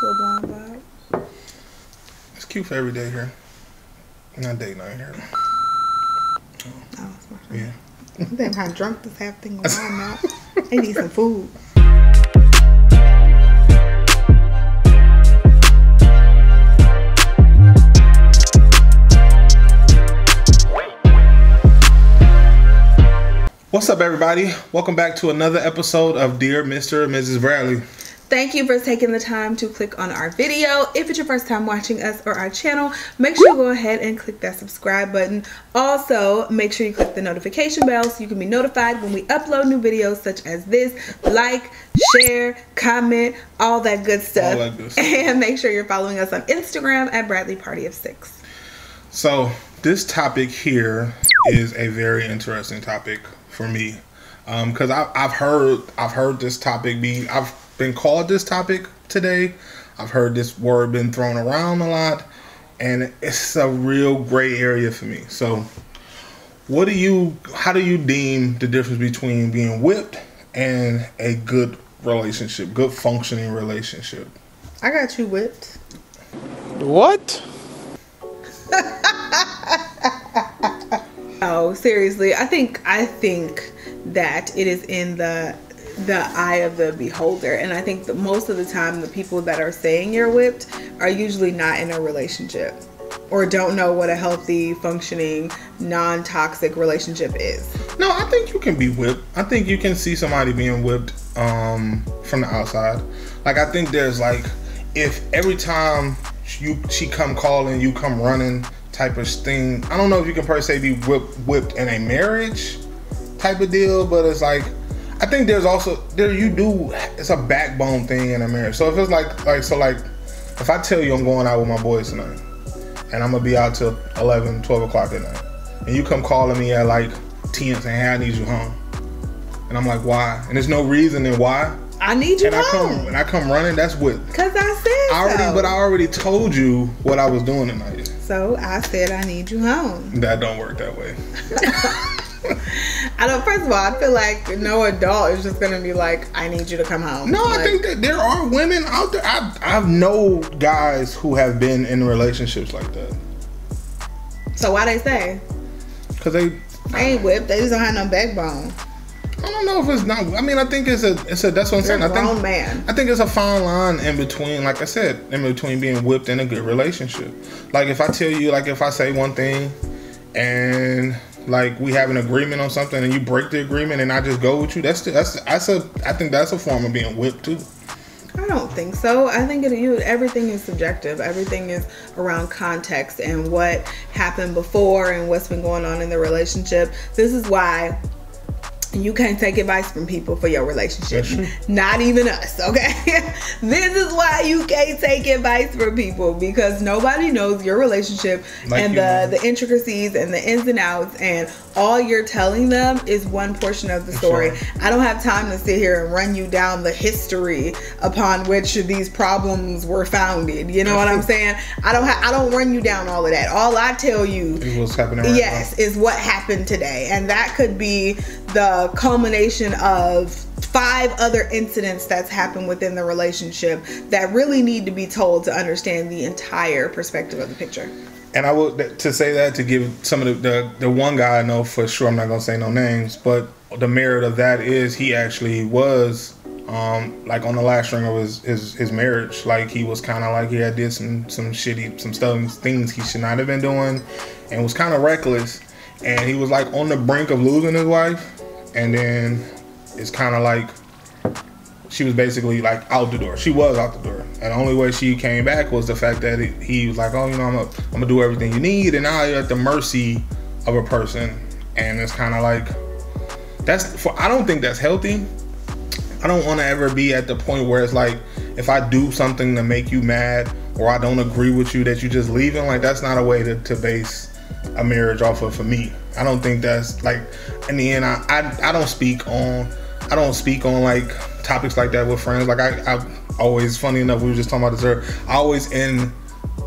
little blonde vibe. It's cute for every day here. Not date night here. Oh, that's my friend. Yeah. I'm damn how drunk this half thing going on now. I need some food. What's up, everybody? Welcome back to another episode of Dear Mr. and Mrs. Bradley. Thank you for taking the time to click on our video. If it's your first time watching us or our channel, make sure you go ahead and click that subscribe button. Also, make sure you click the notification bell so you can be notified when we upload new videos such as this. Like, share, comment, all that good stuff. All that good stuff. And make sure you're following us on Instagram at Bradley Party of 6. So, this topic here is a very interesting topic for me. Because I've heard this topic I've been called this topic today. I've heard this word been thrown around a lot, and it's a real gray area for me. So how do you deem the difference between being whipped and a good relationship, good functioning relationship? I got you whipped. What? Oh, seriously, I think that it is in the eye of the beholder, and I think that most of the time the people that are saying you're whipped are usually not in a relationship or don't know what a healthy, functioning, non-toxic relationship is. No, I think you can be whipped. I think you can see somebody being whipped from the outside. Like, I think there's like, if every time she come calling, you come running type of thing. I don't know if you can per se be whipped in a marriage type of deal, but it's like, I think there's also it's a backbone thing in a marriage. So if it's like if I tell you I'm going out with my boys tonight and I'm gonna be out till 11, 12 o'clock at night, and you come calling me at like 10 saying, hey, I need you home, and I'm like, why? And there's no reason and why. I need you home. I come running, that's what. Cause I said so. But I already told you what I was doing tonight. So I said I need you home. That don't work that way. First of all, I feel like no adult is just gonna be like, I need you to come home. No, I think that there are women out there. I've known guys who have been in relationships like that. So why they say? Because they ain't whipped. They just don't have no backbone. I don't know if it's not. I mean, I think it's a. That's what I'm saying. I think it's a fine line in between, like I said, in between being whipped and a good relationship. Like if I tell you, like if I say one thing, and like we have an agreement on something, and you break the agreement, and I just go with you. I think that's a form of being whipped too. I don't think so. I think everything is subjective. Everything is around context and what happened before and what's been going on in the relationship. This is why you can't take advice from people for your relationship. Not even us, okay? This is why you can't take advice from people, because nobody knows your relationship and the intricacies and the ins and outs, and all you're telling them is one portion of the story. Sure. I don't have time to sit here and run you down the history upon which these problems were founded. You know what I'm saying? I don't run you down all of that. All I tell you is what's happening right now. Is what happened today, and that could be the culmination of 5 other incidents that's happened within the relationship that really need to be told to understand the entire perspective of the picture. And I would to say that to give some of the one guy I know for sure, I'm not gonna say no names, but the merit of that is he actually was like on the last string of his marriage. Like he was kind of like he had did some things he should not have been doing, and was kind of reckless, and he was like on the brink of losing his wife. And then it's kind of like she was basically like out the door. She was out the door. And the only way she came back was the fact that he was like, oh, you know, I'm gonna do everything you need. And now you're at the mercy of a person. And it's kind of like, I don't think that's healthy. I don't want to ever be at the point where it's like, if I do something to make you mad or I don't agree with you, that you just leaving. Like, that's not a way to base a marriage off of for me. I don't think that's like, in the end, I don't speak on like topics like that with friends. Like I always, funny enough, we were just talking about this earlier, I always end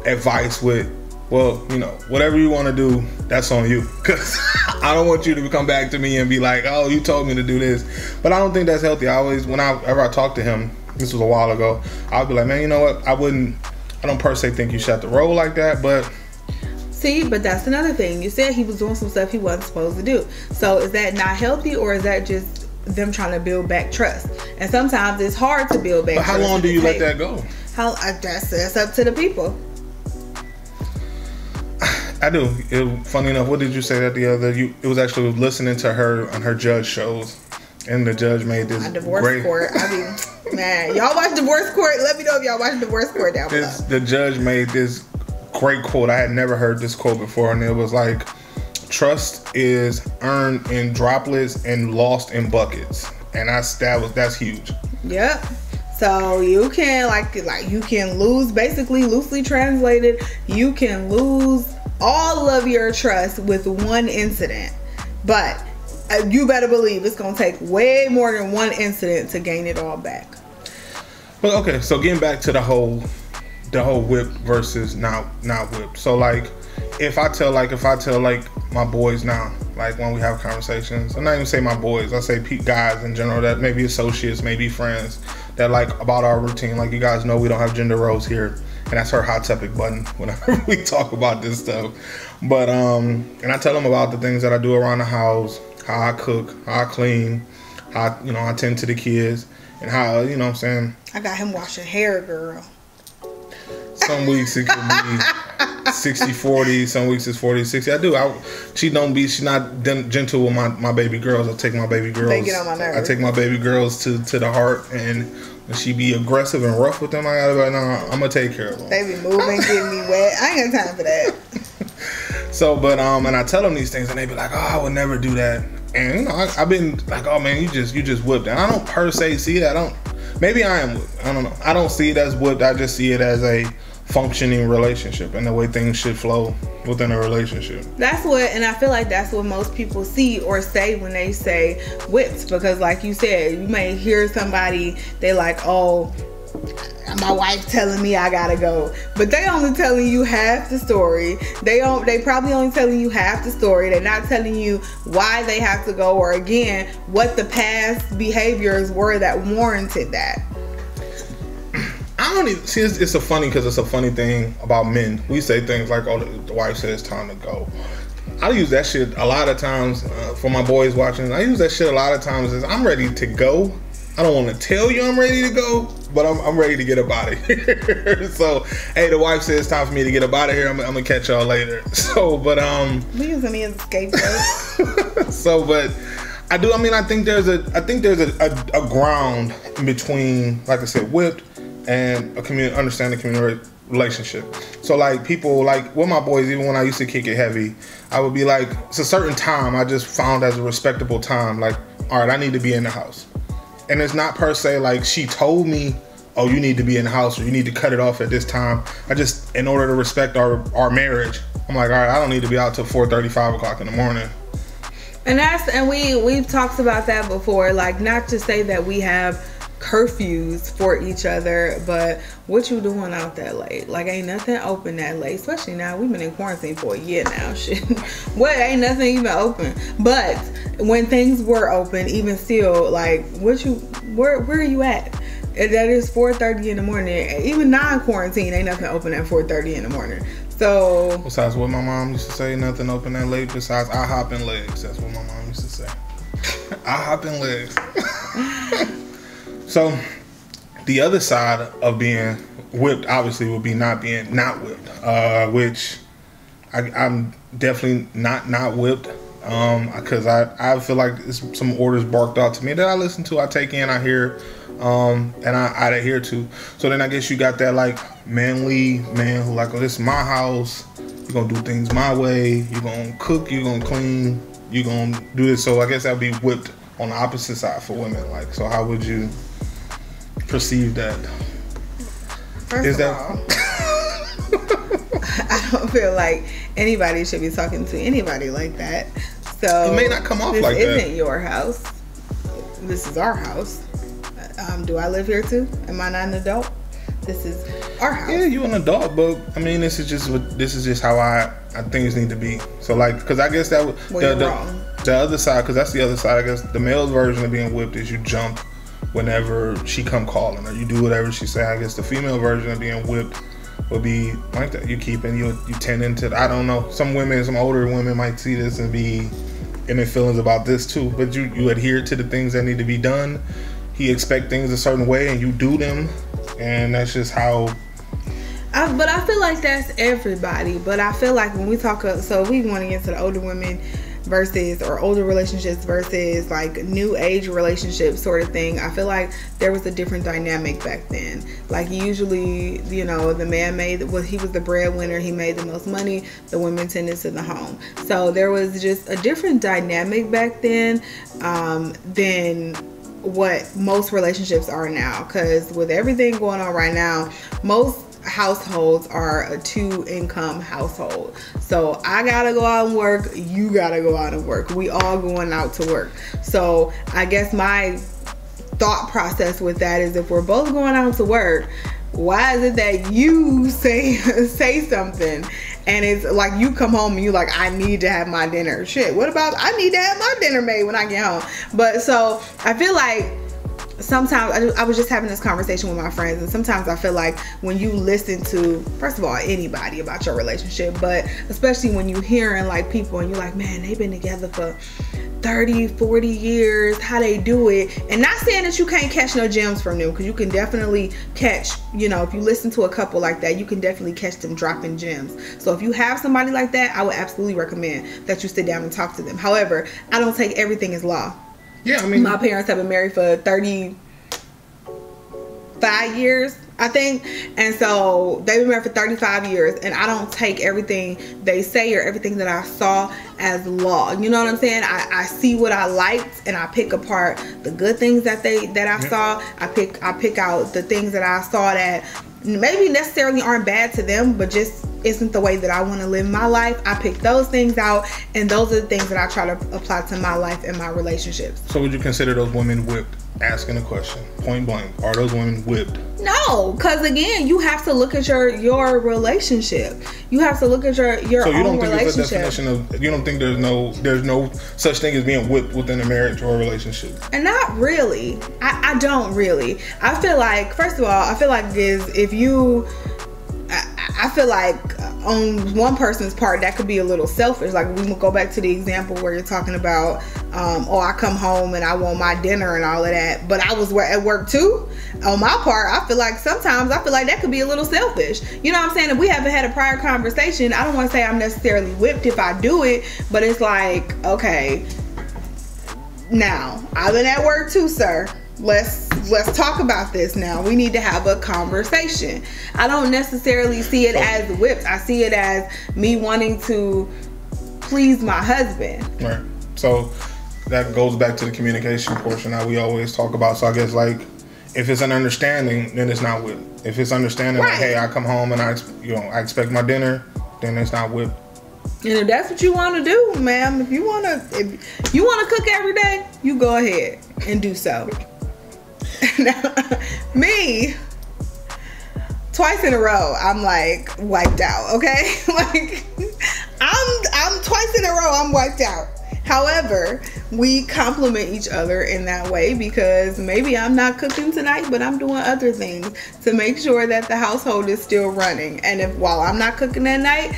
advice with, well, you know, whatever you want to do, that's on you. Because I don't want you to come back to me and be like, oh, you told me to do this. But I don't think that's healthy. I always, whenever I talk to him, this was a while ago, I'd be like, man, you know what? I don't per se think you should have to roll like that, but. See, but that's another thing. You said he was doing some stuff he wasn't supposed to do. So is that not healthy, or is that just them trying to build back trust? And sometimes it's hard to build back trust. But how long do you let that go? That's up to the people. I do. Funny enough, what did you say that the other? It was actually listening to her on her judge shows, and the judge made this divorce court. I mean, man, y'all watch Divorce Court? Let me know if y'all watch Divorce Court down below. The judge made this great quote. I had never heard this quote before, and it was like, trust is earned in droplets and lost in buckets. And that's huge. Yep. So you can like you can lose, basically loosely translated, you can lose all of your trust with one incident. But you better believe it's gonna take way more than one incident to gain it all back. Well, okay, so getting back to the whole whipped versus not whipped. So like if I tell my boys now, like when we have conversations, I'm not even say my boys, I say guys in general, that maybe associates, maybe friends, that like about our routine. Like, you guys know we don't have gender roles here, and that's her hot topic button whenever we talk about this stuff. But and I tell them about the things that I do around the house, how I cook, how I clean, how I tend to the kids, and how, you know what I'm saying, I got him washing hair, girl. Some weeks it could be 60-40. Some weeks it's 40-60. She's not gentle with my baby girls. I take my baby girls. They get on my nerves. I take my baby girls to the heart, and when she be aggressive and rough with them, I gotta be like, no, I'm gonna take care of them. They be moving, getting me wet. I ain't got time for that. So, but and I tell them these things, and they be like, oh, I would never do that. And I've been like, oh man, you just whipped. And I don't per se see that. Maybe I am whipped. I don't know. I don't see it as whipped. I just see it as a functioning relationship and the way things should flow within a relationship. And I feel like that's what most people see or say when they say whipped, because like you said, you may hear somebody, they like, oh, my wife telling me I gotta go, but they only telling you half the story. They probably only telling you half the story. They're not telling you why they have to go, or again, what the past behaviors were that warranted that. I don't even see. It's a funny thing about men. We say things like, "Oh, the wife said it's time to go." I use that shit a lot of times for my boys watching. I use that shit a lot of times as I'm ready to go. I don't want to tell you I'm ready to go, but I'm ready to get up out of here. So, hey, the wife says it's time for me to get up out of here. I'm gonna catch y'all later. So, but we using me as a scapegoat. So, but I do. I mean, I think there's a ground between, like I said, whipped and understanding community relationship. So like people, like with my boys, even when I used to kick it heavy, I would be like, it's a certain time I just found as a respectable time, like, all right, I need to be in the house. And it's not per se like she told me, oh, you need to be in the house or you need to cut it off at this time. I just, in order to respect our marriage, I'm like, all right, I don't need to be out till 4:30, 5 o'clock in the morning. And we've talked about that before, like, not to say that we have curfews for each other, but what you doing out that late? Like, ain't nothing open that late, especially now. We've been in quarantine for a year now. Shit, what, ain't nothing even open. But when things were open, even still, like, where are you at? That is 4:30 in the morning. Even non-quarantine, ain't nothing open at 4:30 in the morning. So besides what my mom used to say, nothing open that late besides I hop in legs. That's what my mom used to say. I hop in legs. So the other side of being whipped obviously would be not whipped, which I'm definitely not whipped, because I feel like it's some orders barked out to me that I listen to, I take in, I hear, and I adhere to. So then I guess you got that like manly man who like, oh, this is my house, you're gonna do things my way, you're gonna cook, you're gonna clean, you're gonna do this. So I guess that'd be whipped on the opposite side for women. Like, so how would you perceive that? First of all, I don't feel like anybody should be talking to anybody like that. So it may not come off like that. This isn't your house. This is our house. Do I live here too? Am I not an adult? This is our house. Yeah, you're an adult, but I mean, this is just how I things need to be. So like, because I guess that you're wrong. The other side, because that's the other side. I guess the male version of being whipped is you jump whenever she come calling, or you do whatever she say. I guess the female version of being whipped would be like that. You tending to, I don't know, some older women might see this and be in their feelings about this too, but you adhere to the things that need to be done. He expect things a certain way and you do them, and that's just how. But I feel like that's everybody. But I feel like when we talk, so we want to get into the older women versus, or older relationships versus like new age relationships sort of thing. I feel like there was a different dynamic back then. Like usually, you know, the man he was the breadwinner, he made the most money, the women tended to the home. So there was just a different dynamic back then than what most relationships are now. Because with everything going on right now, most households are a 2-income household. So I gotta go out and work, you gotta go out and work, we all going out to work. So I guess my thought process with that is, if we're both going out to work, why is it that you say something and it's like you come home and you like, I need to have my dinner? Shit, what about I need to have my dinner made when I get home? But so I feel like sometimes I was just having this conversation with my friends, and sometimes I feel like when you listen to, first of all, anybody about your relationship, but especially when you hearing like people and you're like, man, they've been together for 30, 40 years, how they do it. And not saying that you can't catch no gems from them, because you can definitely catch, you know, if you listen to a couple like that, you can definitely catch them dropping gems. So if you have somebody like that, I would absolutely recommend that you sit down and talk to them. However, I don't take everything as law. Yeah, I mean, my parents have been married for 35 years, I think. And so they've been married for 35 years. And I don't take everything they say or everything that I saw as law. You know what I'm saying? I see what I liked, and I pick apart the good things that I saw. I pick out the things that I saw that maybe necessarily aren't bad to them, but just isn't the way that I want to live my life. I pick those things out, and those are the things that I try to apply to my life and my relationships. So would you consider those women whipped? Asking a question, point blank, are those women whipped? No, because again, you have to look at your relationship. You have to look at your so you own don't think relationship. There's a definition of, you don't think there's no such thing as being whipped within a marriage or a relationship? And not really. I don't really. I feel like, first of all, I feel like I feel like on one person's part that could be a little selfish. Like, we will go back to the example where you're talking about I come home and I want my dinner and all of that, but I was at work too. On my part, I feel like sometimes that could be a little selfish. You know what I'm saying? If we haven't had a prior conversation, I don't want to say I'm necessarily whipped if I do it, but it's like, okay, now I've been at work too, sir. Let's talk about this now. We need to have a conversation. I don't necessarily see it as whipped. I see it as me wanting to please my husband. Right. So that goes back to the communication portion that we always talk about. So I guess, like, if it's an understanding, then it's not whipped. If it's understanding, right, like, hey, I come home and I expect my dinner, then it's not whipped. And if that's what you want to do, ma'am, if you want to cook every day, you go ahead and do so. Now, me, twice in a row, I'm like wiped out. Okay, like I'm twice in a row, I'm wiped out. However, we complement each other in that way, because maybe I'm not cooking tonight, but I'm doing other things to make sure that the household is still running. And if while I'm not cooking that night,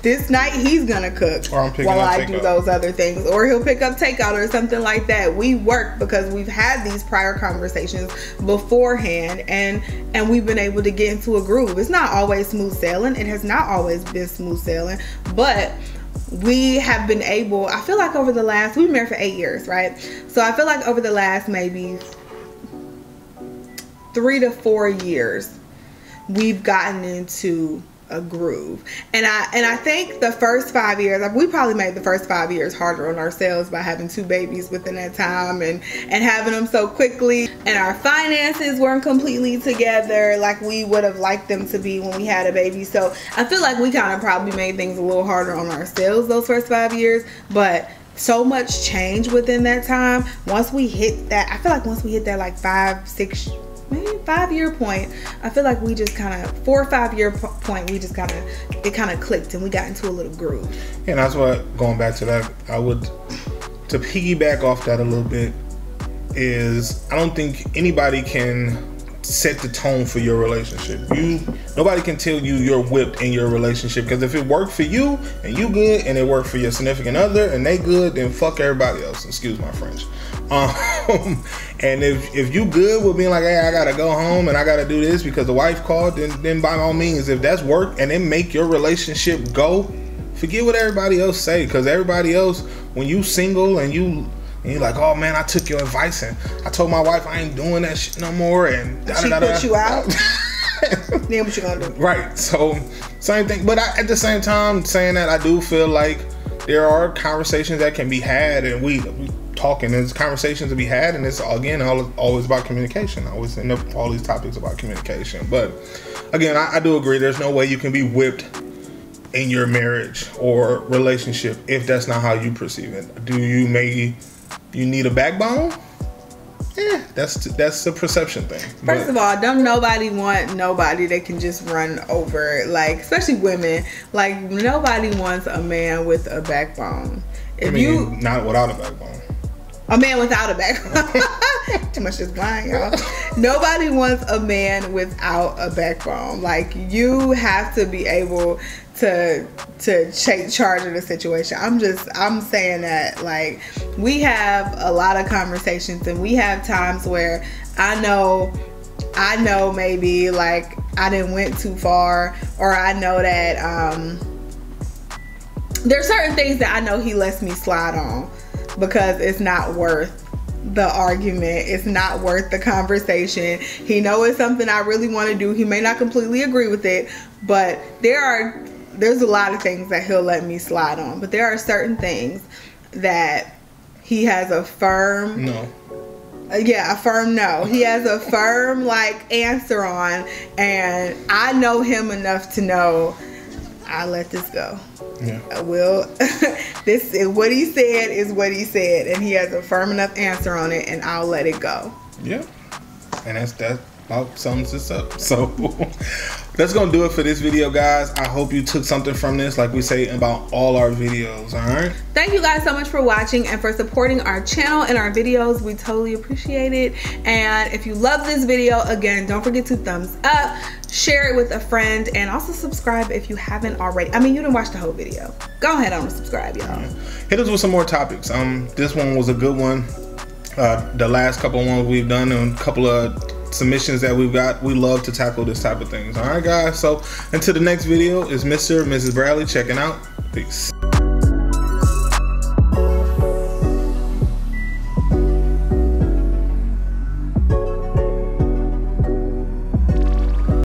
this night he's gonna cook while I do those other things, or he'll pick up takeout or something like that. We work because we've had these prior conversations beforehand, and we've been able to get into a groove. It's not always smooth sailing. It has not always been smooth sailing, but we have been able, I feel like over the last, we've been married for 8 years, right? So I feel like over the last maybe 3 to 4 years, we've gotten into a groove. And I think the first 5 years, we probably made the first 5 years harder on ourselves by having 2 babies within that time and having them so quickly. And our finances weren't completely together like we would have liked them to be when we had a baby. So I feel like we kind of probably made things a little harder on ourselves those first 5 years. But so much change within that time. Once we hit that, I feel like once we hit that like 5, 6, maybe 5-year point, I feel like we just kind of 4 or 5 year point, we just kind of, it kind of clicked and we got into a little groove. Yeah, and that's what, going back to that, I would, to piggyback off that a little bit, is I don't think anybody can set the tone for your relationship. Nobody can tell you you're whipped in your relationship, because if it worked for you and you good, and it worked for your significant other and they good, then fuck everybody else. Excuse my French. And if you good with being like, hey, I gotta go home and I gotta do this because the wife called, then by all means, if that's work and it make your relationship go, forget what everybody else say, because everybody else, when you single and you're like, oh man, I took your advice and I told my wife I ain't doing that shit no more, and she put you out. Then what you gonna do? Right. So same thing, but at the same time, saying that, I do feel like there are conversations that can be had, and we talking. There's conversations to be had, and it's again always about communication. I always end up all these topics about communication. But again, I do agree. There's no way you can be whipped in your marriage or relationship if that's not how you perceive it. Do you maybe you need a backbone? Yeah, that's a perception thing. First of all, don't nobody want nobody that can just run over, like, especially women. Like, nobody wants a man with a backbone. Not without a backbone. A man without a backbone. Too much just lying, y'all. Nobody wants a man without a backbone. Like, you have to be able to take charge of the situation. I'm saying that, like, we have a lot of conversations, and we have times where I know maybe like I didn't went too far, or I know that there's certain things that I know he lets me slide on because it's not worth the argument. It's not worth the conversation. He knows it's something I really want to do. He may not completely agree with it, but there's a lot of things that he'll let me slide on. But there are certain things that he has a firm no. Yeah, a firm no. He has a firm like answer on, and I know him enough to know I'll let this go. Yeah. I will. This is what he said is what he said, and he has a firm enough answer on it, and I'll let it go. Yeah. And that about sums this up. So that's gonna do it for this video, guys. I hope you took something from this, like we say about all our videos. All right, thank you guys so much for watching and for supporting our channel and our videos. We totally appreciate it. And if you love this video, again, don't forget to thumbs up, share it with a friend, and also subscribe if you haven't already. I mean, you didn't watch the whole video. Go ahead on and subscribe, y'all. Hit us with some more topics. This one was a good one. The last couple of ones we've done, and a couple of submissions that we've got, we love to tackle this type of things. All right, guys, so until the next video, is Mr. and Mrs. Bradley checking out. Peace.